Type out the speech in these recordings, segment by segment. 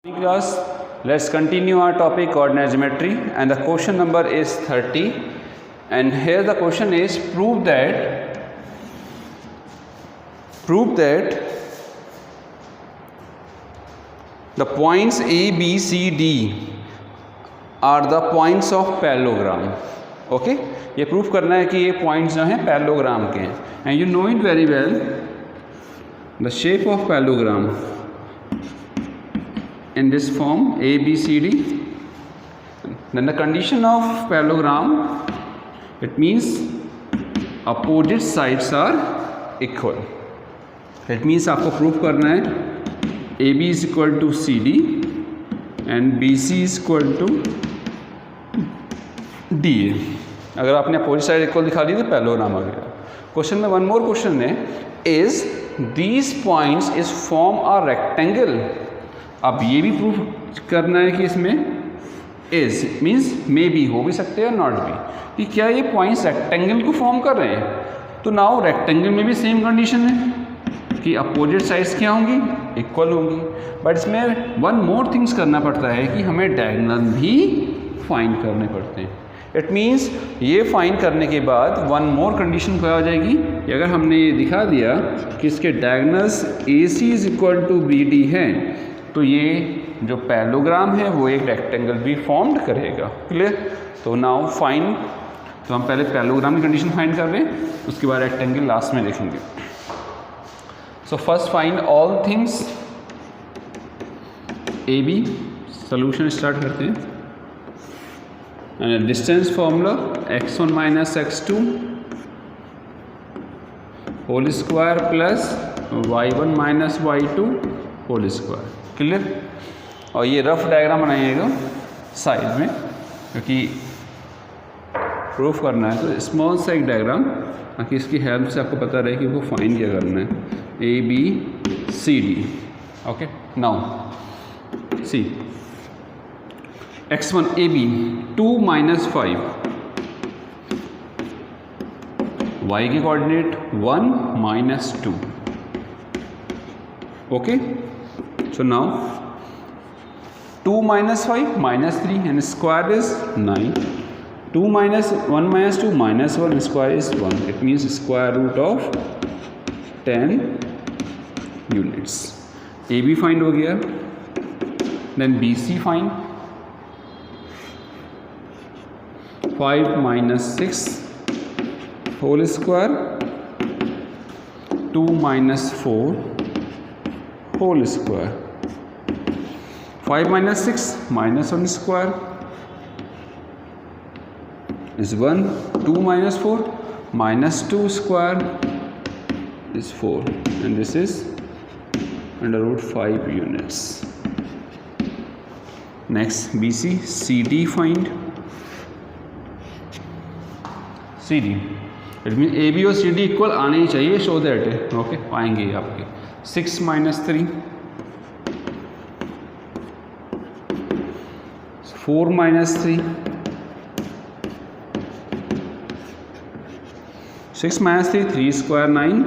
Class, let's continue our topic coordinate geometry, and the question number is 30, and here the question is prove that the points A, B, C, D are the points of parallelogram. Okay, ये proof करना है कि ये points जो हैं parallelogram के हैं, and you know it very well, the shape of parallelogram in this form A, B, C, D. Then the condition of parallelogram, it means opposite sides are equal. It means आपको proof करना है AB is equal to CD and BC is equal to DA. अगर आपने opposite side equal दिखा दी तो parallelogram आ गया. Question में one more question है, is these points is form a rectangle. अब ये भी प्रूफ करना है कि इसमें इज मीन्स मे बी हो भी सकते हैं नॉट भी, कि क्या ये पॉइंट्स रेक्टेंगल को फॉर्म कर रहे हैं. तो नाउ रेक्टेंगल में भी सेम कंडीशन है कि अपोजिट साइड्स क्या होंगी, इक्वल होंगी. बट इसमें वन मोर थिंग्स करना पड़ता है कि हमें डायगोनल भी फाइंड करने पड़ते हैं. इट मीन्स ये फाइंड करने के बाद वन मोर कंडीशन क्या हो जाएगी कि अगर हमने ये दिखा दिया कि इसके diagonals A C is equal to B D हैं, तो ये जो पैरेललोग्राम है वो एक रेक्टेंगल भी फॉर्म्ड करेगा. क्लियर. तो नाउ फाइंड, तो हम पहले पैरेललोग्राम की कंडीशन फाइंड कर रहे हैं, उसके बाद रेक्टेंगल लास्ट में देखेंगे. So first find all things A B. Solution start करते हैं. Distance formula x1 minus x2 whole square plus y1 minus y2 whole square. Clear. और ये रफ डायग्राम बनाइएगा साइड में, क्योंकि प्रूफ करना है तो स्मॉल सा एक डायग्राम, ताकि इसकी हेल्प से आपको पता रहे कि वो फाइंड क्या करना है. A B C D. Okay. Now C x1 A B 2 minus 5, y के coordinate 1 minus 2. Okay. So now 2 minus 5 minus 3 and square is 9. 2 minus 1 minus 2 minus 1 square is 1. It means square root of 10 units. A B find हो गया. Then B C find. 5 minus 6 whole square 2 minus 4 whole square. 5 minus 6 minus 1 square is 1. 2 minus 4 minus 2 square is 4, and this is under root 5 units. Next BC CD find. CD it mean A B और C D equal आने ही चाहिए, show that. Okay. पाएंगे आपके 6 minus 3 4 minus 3 6 minus 3 3 square 9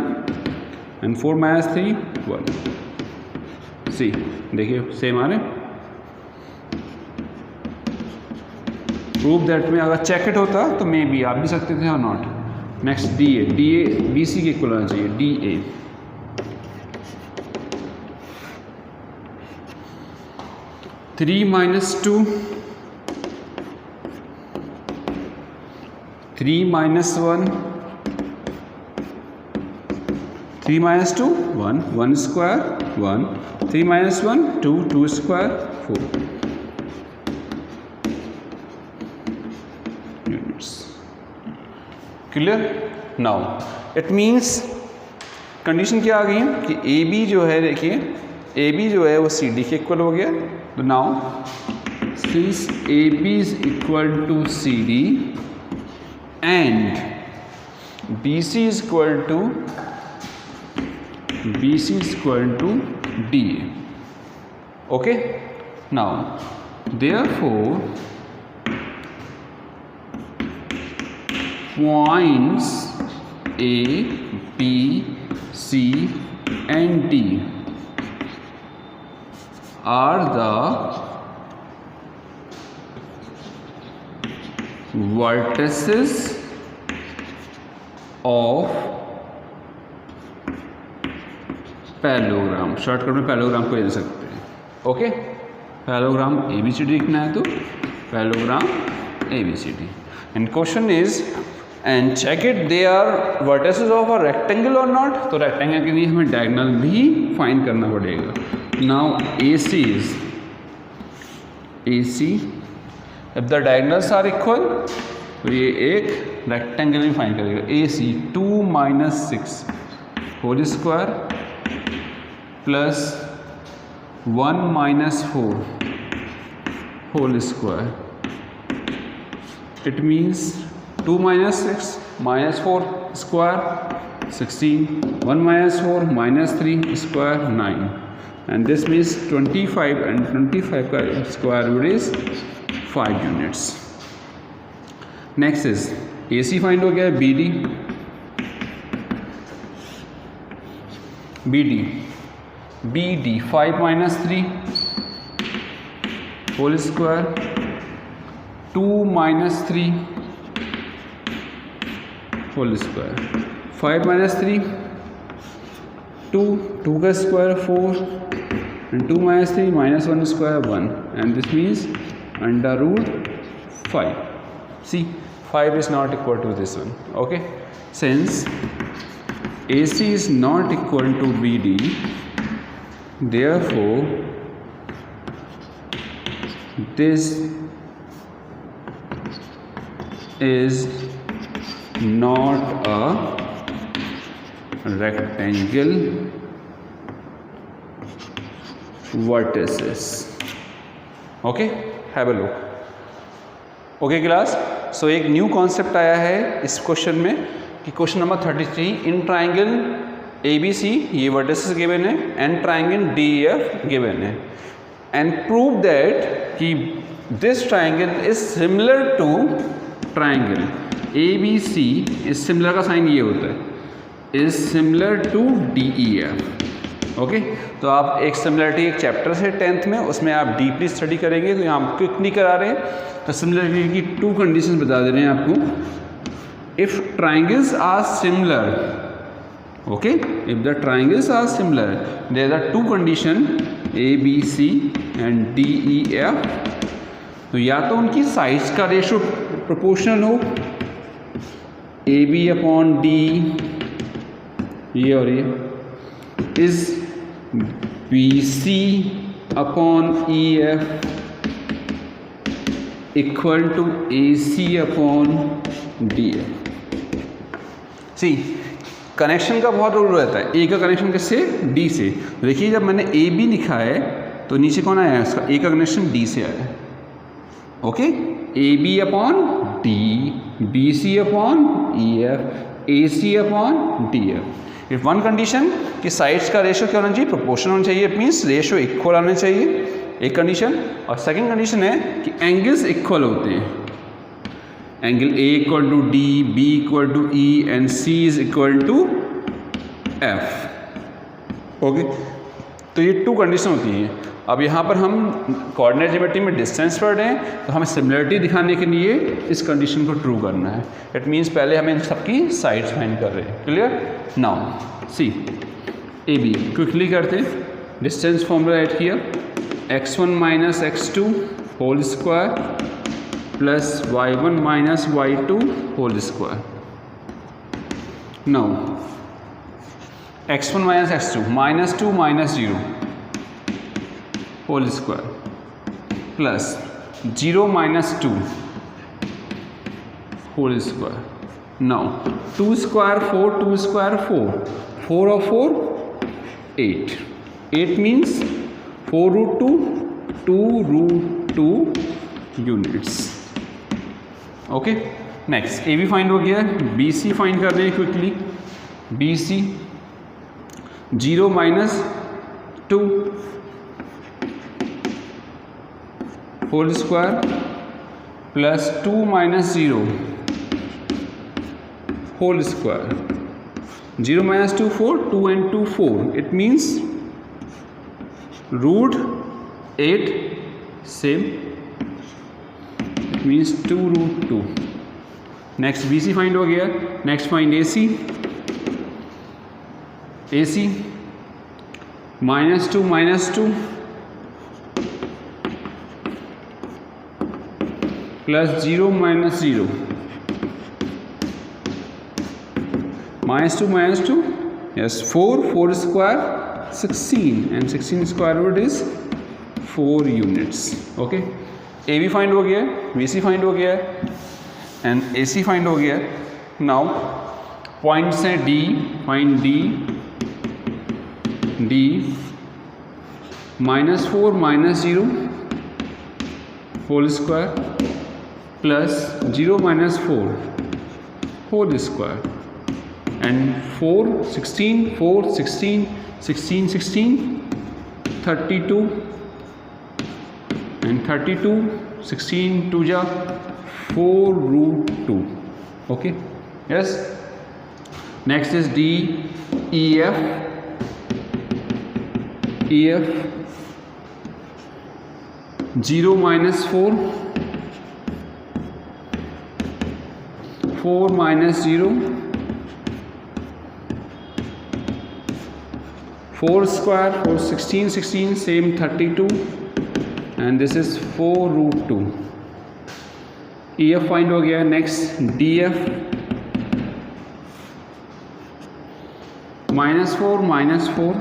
and 4 minus 3 1. सी देखिए same आ रहे. Proof that में अगर check it होता तो मे बी आप भी सकते थे और not. Next D A. D A B C के इक्वल होना चाहिए. D A 3 minus 2 3 minus 1 3 minus 2 1 1 square 1 3 minus 1 2 2 square 4 units. Clear. Now it means condition क्या आ गई है कि ए बी जो है, देखिए ए बी जो है वो सी डी के इक्वल हो गया. तो now since A B is equal to C D and B C is equal to D A. Okay. Now therefore points A, B, C and D are the vertices of parallelogram. Shortcut में parallelogram को ले सकते हैं। Okay, parallelogram ABCD लिखना है तो parallelogram ABCD। And question is and check it they are vertices of a rectangle और not. तो रेक्टेंगल के लिए हमें डायगोनल भी फाइंड करना पड़ेगा। Now AC is AC if the diagonals are equal, तो ये एक रेक्टेंगल भी फाइंड करेगा। AC 2 - 6 whole square plus 1 - 4 whole square. It means 2 - 6 - 4 square 16, 1 - 4 - 3 square 9, and this means 25, and 25 का square root is 5 units. Next is AC find हो गया। BD 5 - 3 whole square 2 - 3 whole square 5 - 3 2 का square 4 and 2 - 3 -1 square 1, and this means under root 5. See, 5 is not equal to this one. Okay, since AC is not equal to BD, therefore this is not a rectangle vertices. Okay, have a look. Okay class, so एक new concept आया है इस question में कि question number 33 in triangle ABC ये vertices given है and triangle DEF given है, and prove that कि this triangle is similar to triangle ABC is similar का साइन ये होता है, is similar to DEF। Okay, तो आप एक सिमिलरिटी एक चैप्टर है 10th में, उसमें आप डीपली स्टडी करेंगे, तो यहाँ हम क्विक नहीं करा रहे हैं। तो सिमिलरिटी की 2 कंडीशन बता दे रहे हैं आपको। If triangles are similar, okay, if the triangles are similar there are 2 condition ABC and DEF। तो या तो उनकी साइड्स का रेशो प्रोपोर्शनल हो, AB/D ये और ये, is BC/EF equal to AC/DF। See connection का बहुत रोल रहता है। ए का कनेक्शन किससे? डी से। देखिए जब मैंने AB लिखा है तो नीचे कौन आया है उसका? ए का कनेक्शन डी से आया है। Okay, AB/D, BC/EF, AC/DF। If one condition कि साइड्स का रेशो क्या होना चाहिए? प्रोपोर्शनल होना चाहिए, इट मीन्स रेशो इक्वल आना चाहिए, एक कंडीशन। और सेकंड कंडीशन है कि एंगल्स इक्वल होते हैं, angle A equal to D, B equal to E and C is equal to F। Okay, तो ये 2 कंडीशन होती हैं। अब यहाँ पर हम कोऑर्डिनेट ज्योमेट्री में डिस्टेंस पढ़ रहे हैं, तो हमें सिमिलरिटी दिखाने के लिए इस कंडीशन को ट्रू करना है। इट मीन्स पहले हमें इन सबकी साइड्स फाइंड कर रहे हैं। Clear? Now see AB quickly करते हैं। डिस्टेंस फॉर्मूला ऐड किया, x1 - x2 whole square plus y1 - y2 whole square. Now x1 - x2 -2 -0 whole square plus 0 - 2 whole square. Now 2 square 4, 2 square 4, 4 और 4 8, 8 means 4√2, 2√2 units. Okay, next AB find हो गया, BC find कर रहे हैं quickly. BC 0 - 2 whole square plus 2 - 0 whole square. 0 - 2 4, 2 and 2 4, it means √2 8 same, it means 2√2। Next BC find हो गया। Next find AC। AC -2 -2 plus 0 -0 -2 -2 yes 4 square 16 and 16 square root is 4 units। Okay, AB find हो गया, BC find हो गया and AC find हो गया। Now points हैं D, find D -4 -0 whole square plus 0 -4 whole square and 4 16 4 16 16 16 32 and 32 16 2 ja 4√2। okay, yes, next is D EF 0 -4 4 -0 4 square 4 16 16 same 32 and this is 4√2। EF find हो गया। Next DF -4 -4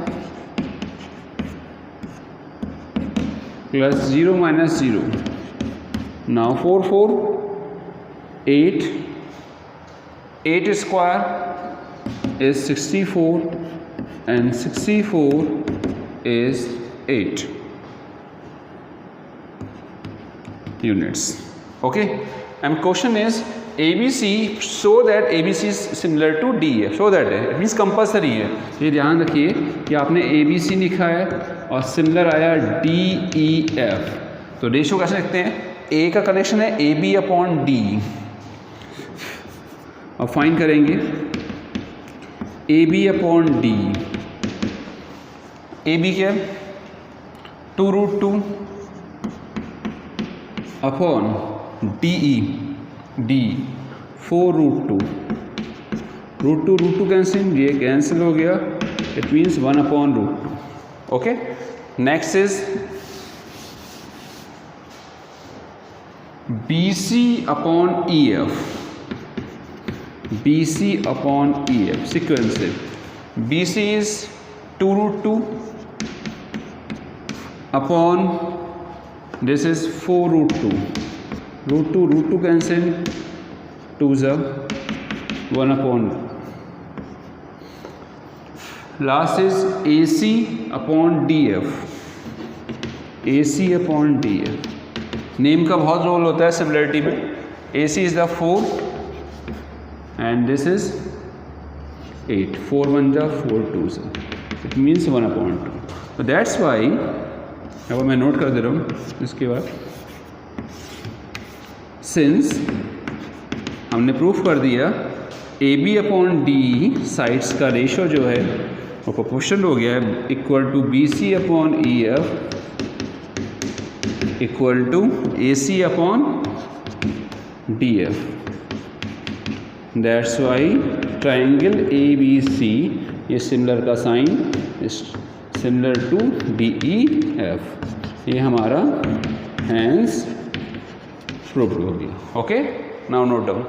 plus 0 -0 now 4 4 8 8 square is 64 and 64 is 8 units। okay, and question is ABC so that ABC is similar to DF, so that it means compulsory है। ये ध्यान रखिए कि आपने ABC लिखा है और सिमिलर आया DEF, तो रेशो कैसे लिखते हैं? A का कनेक्शन है AB/D। अब फाइंड करेंगे AB/D। AB क्या है? 2√2 अपॉन D 4√2 √2 कैंसिल, ये कैंसिल हो गया, it means 1/√2। Okay, next is BC/EF। BC/EF sequence है। BC is 2√2 upon this is 4√2 √2 cancel 2 is 1/. last is AC/DF। AC/DF name का बहुत रोल होता है सिमिलरिटी में। AC is the 4 and this is 8 4 1 जा 4 2 जा, it means 1/2। so that's why अब मैं नोट कर दे रहा हूँ इसके बाद, सिंस हमने प्रूफ कर दिया AB/D साइड्स का रेशो जो है वो प्रोपोर्शनल हो गया है equal to BC/EF equal to AC/DF। That's why triangle ABC ये सिमिलर का साइन सिमिलर टू DEF, ये हमारा हैंस प्रूव्ड हो गया। Okay, now note down.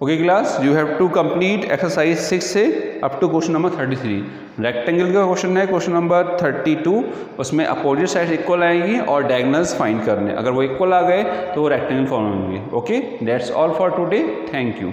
Okay class, you have to complete exercise 6 से up to question number 33। Rectangle का question है question number 32, उसमें अपोजिट साइड इक्वल आएंगी और डायगोनल्स फाइंड करने, अगर वो इक्वल आ गए तो वो रेक्टेंगल फॉर्म होंगे। Okay, that's all for today, thank you.